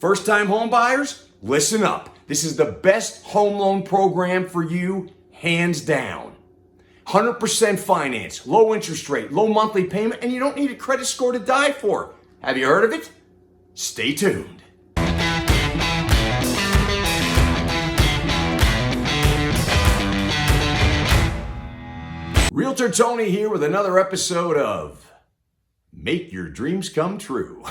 First-time home buyers, listen up. This is the best home loan program for you, hands down. 100% finance, low interest rate, low monthly payment, and you don't need a credit score to die for. Have you heard of it? Stay tuned. Realtor Tony here with another episode of Make Your Dreams Come True.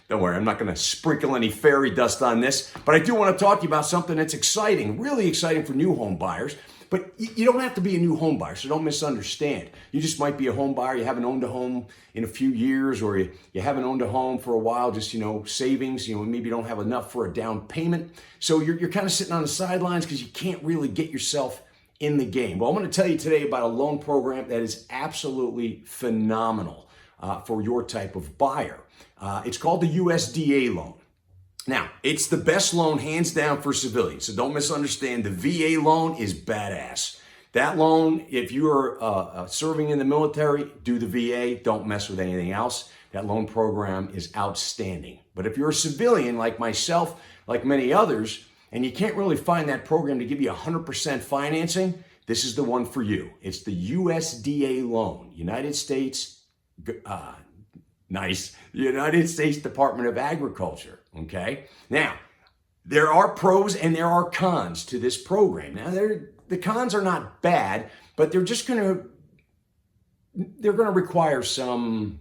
Don't worry, I'm not going to sprinkle any fairy dust on this, but I do want to talk to you about something that's exciting, really exciting for new home buyers. But you don't have to be a new home buyer, so don't misunderstand. You just might be a home buyer, you haven't owned a home in a few years, or you haven't owned a home for a while, just, savings, maybe you don't have enough for a down payment. So you're kind of sitting on the sidelines because you can't really get yourself in the game. Well, I'm going to tell you today about a loan program that is absolutely phenomenal for your type of buyer. It's called the USDA loan. Now, it's the best loan hands down for civilians, so don't misunderstand. The VA loan is badass. That loan, if you are serving in the military, do the VA, don't mess with anything else. That loan program is outstanding. But if you're a civilian like myself, like many others, and you can't really find that program to give you 100% financing, this is the one for you. It's the USDA loan, United States Department of Agriculture, okay? Now, there are pros and there are cons to this program. Now, the cons are not bad, but they're going to require some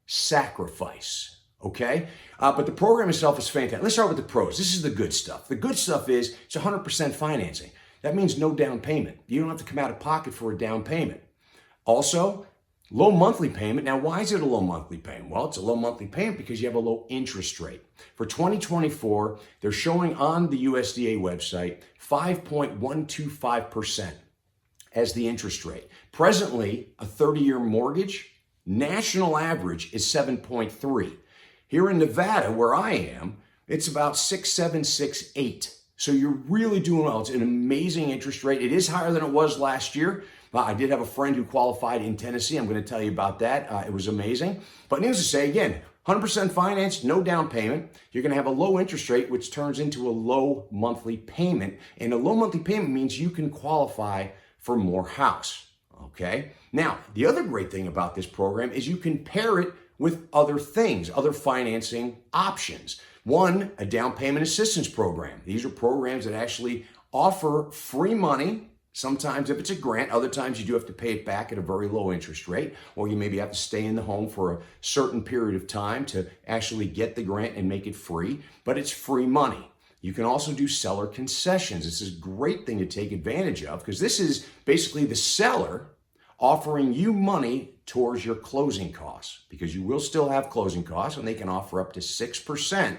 sacrifice, okay? But the program itself is fantastic. Let's start with the pros. This is the good stuff. The good stuff is it's 100% financing. That means no down payment. You don't have to come out of pocket for a down payment. Also, low monthly payment. Now, why is it a low monthly payment? Well, it's a low monthly payment because you have a low interest rate. For 2024, they're showing on the USDA website 5.125% as the interest rate. Presently, a 30-year mortgage, national average is 7.3. Here in Nevada, where I am, it's about 6.768. So you're really doing well. It's an amazing interest rate. It is higher than it was last year. I did have a friend who qualified in Tennessee. I'm going to tell you about that. It was amazing. But needless to say, again, 100% finance, no down payment. You're going to have a low interest rate, which turns into a low monthly payment. And a low monthly payment means you can qualify for more house. Okay? Now, the other great thing about this program is you can pair it with other things, other financing options. One, a down payment assistance program. These are programs that actually offer free money. Sometimes if it's a grant, other times you do have to pay it back at a very low interest rate, or you maybe have to stay in the home for a certain period of time to actually get the grant and make it free, but it's free money. You can also do seller concessions. This is a great thing to take advantage of because this is basically the seller offering you money towards your closing costs, because you will still have closing costs and they can offer up to 6%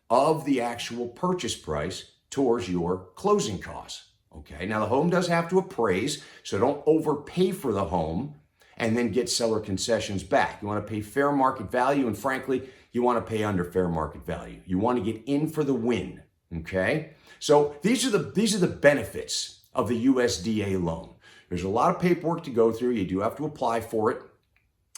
of the actual purchase price towards your closing costs. Okay, now the home does have to appraise, so don't overpay for the home and then get seller concessions back. You want to pay fair market value, and frankly, you want to pay under fair market value. You want to get in for the win, okay? So these are the benefits of the USDA loan. There's a lot of paperwork to go through. You do have to apply for it.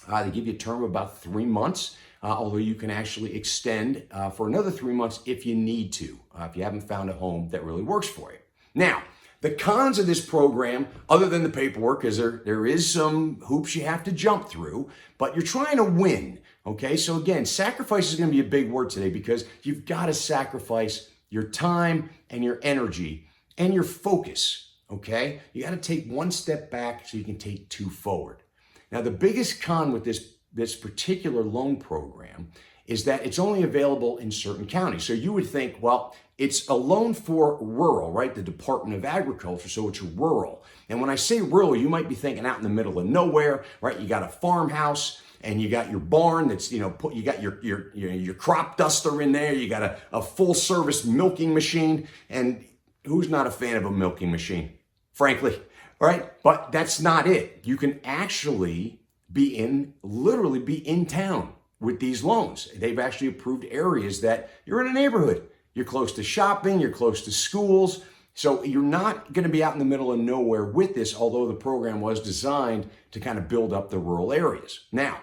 They give you a term of about 3 months, although you can actually extend for another 3 months if you need to, if you haven't found a home that really works for you. Now, the cons of this program, other than the paperwork, is there is some hoops you have to jump through, but you're trying to win, okay? So again, sacrifice is going to be a big word today because you've got to sacrifice your time and your energy and your focus, okay? You got to take one step back so you can take two forward. Now, the biggest con with this particular loan program is that it's only available in certain counties. So you would think, well, it's a loan for rural, right? The Department of Agriculture, so it's rural. And when I say rural, you might be thinking out in the middle of nowhere, right? You got a farmhouse and you got your barn that's, you got your crop duster in there. You got a full service milking machine. And who's not a fan of a milking machine? Frankly, right? But that's not it. You can actually literally be in town with these loans. They've actually approved areas that you're in a neighborhood. You're close to shopping, you're close to schools. So you're not going to be out in the middle of nowhere with this, although the program was designed to kind of build up the rural areas. Now,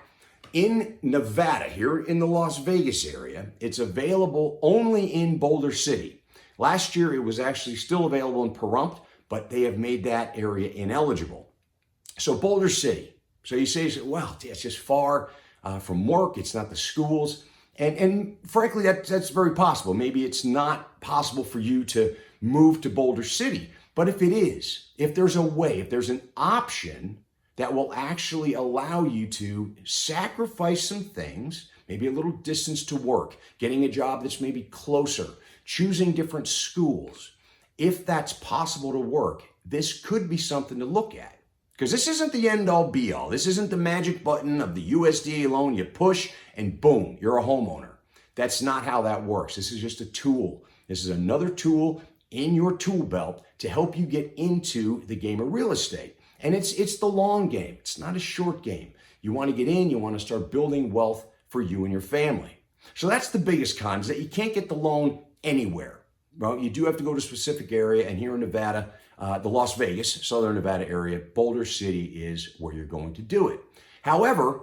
in Nevada, here in the Las Vegas area, it's available only in Boulder City. Last year, it was actually still available in Pahrump, but they have made that area ineligible. So Boulder City. So you say, well, it's just far from work. It's not the schools. And frankly, that's very possible. Maybe it's not possible for you to move to Boulder City. But if it is, if there's a way, if there's an option that will actually allow you to sacrifice some things, maybe a little distance to work, getting a job that's maybe closer, choosing different schools, if that's possible to work, this could be something to look at. Because this isn't the end-all be-all. This isn't the magic button of the USDA loan. You push and boom, you're a homeowner. That's not how that works. This is just a tool. This is another tool in your tool belt to help you get into the game of real estate. And it's the long game. It's not a short game. You want to get in, you want to start building wealth for you and your family. So that's the biggest con, is that you can't get the loan anywhere. Well, you do have to go to a specific area, and here in Nevada, the Las Vegas, Southern Nevada area, Boulder City is where you're going to do it. However,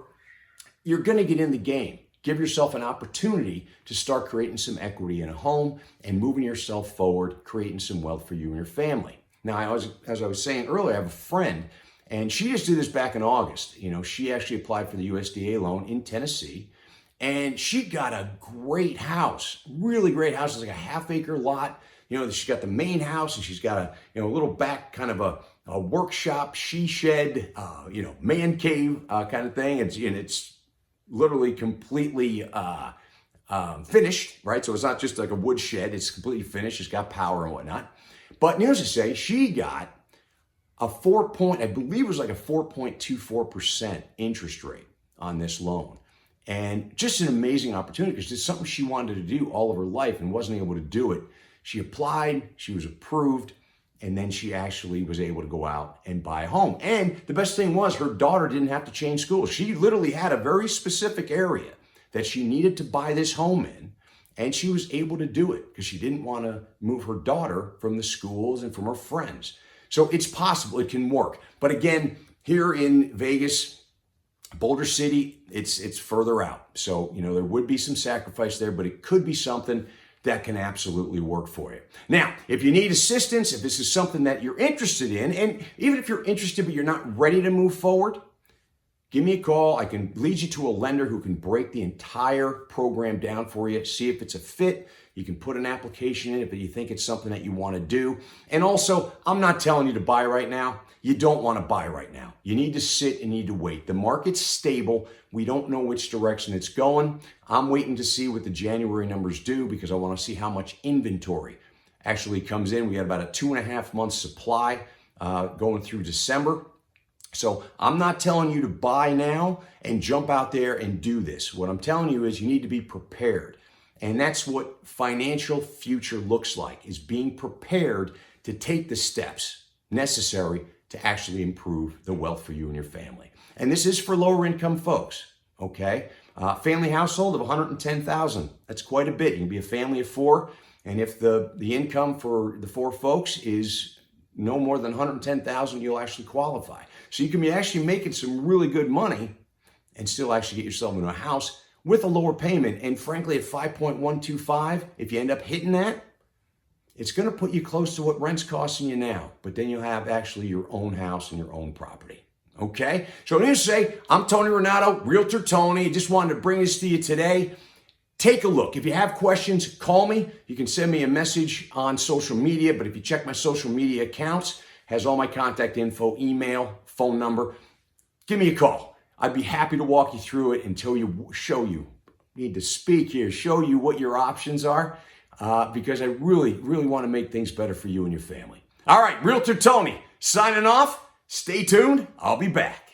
you're going to get in the game. Give yourself an opportunity to start creating some equity in a home and moving yourself forward, creating some wealth for you and your family. Now, as I was saying earlier, I have a friend, and she just did this back in August. You know, she actually applied for the USDA loan in Tennessee, and she got a great house, really great house. It's like a half-acre lot. You know, she's got the main house, and she's got a little back kind of a workshop, she shed, man cave kind of thing. It's literally completely finished, right? So it's not just like a wood shed. It's completely finished. It's got power and whatnot. But needless to say, she got I believe it was like a 4.24% interest rate on this loan. And just an amazing opportunity, because it's something she wanted to do all of her life and wasn't able to do it. She applied, she was approved, and then she actually was able to go out and buy a home. And the best thing was, her daughter didn't have to change schools. She literally had a very specific area that she needed to buy this home in, and she was able to do it because she didn't want to move her daughter from the schools and from her friends. So it's possible, it can work. But again, here in Vegas, Boulder City, it's further out. So, there would be some sacrifice there, but it could be something that can absolutely work for you. Now, if you need assistance, if this is something that you're interested in, and even if you're interested but you're not ready to move forward, give me a call. I can lead you to a lender who can break the entire program down for you, see if it's a fit. You can put an application in if you think it's something that you want to do. And also, I'm not telling you to buy right now. You don't want to buy right now. You need to sit and need to wait. The market's stable. We don't know which direction it's going. I'm waiting to see what the January numbers do because I want to see how much inventory actually comes in. We got about a 2.5 month supply going through December. So I'm not telling you to buy now and jump out there and do this. What I'm telling you is you need to be prepared. And that's what financial future looks like, is being prepared to take the steps necessary to actually improve the wealth for you and your family. And this is for lower income folks, okay? Family household of $110,000, that's quite a bit. You can be a family of 4, and if the income for the 4 folks is no more than $110,000, you'll actually qualify. So you can be actually making some really good money and still actually get yourself into a house with a lower payment. And frankly, at 5.125, if you end up hitting that, it's going to put you close to what rent's costing you now, but then you'll have actually your own house and your own property. Okay? So needless to say, I'm Tony Ranaudo, Realtor Tony. Just wanted to bring this to you today. Take a look. If you have questions, call me. You can send me a message on social media, but if you check my social media accounts, has all my contact info, email, phone number, give me a call. I'd be happy to walk you through it and show you, need to speak here, show you what your options are, because I really, really want to make things better for you and your family. All right, Realtor Tony, signing off. Stay tuned. I'll be back.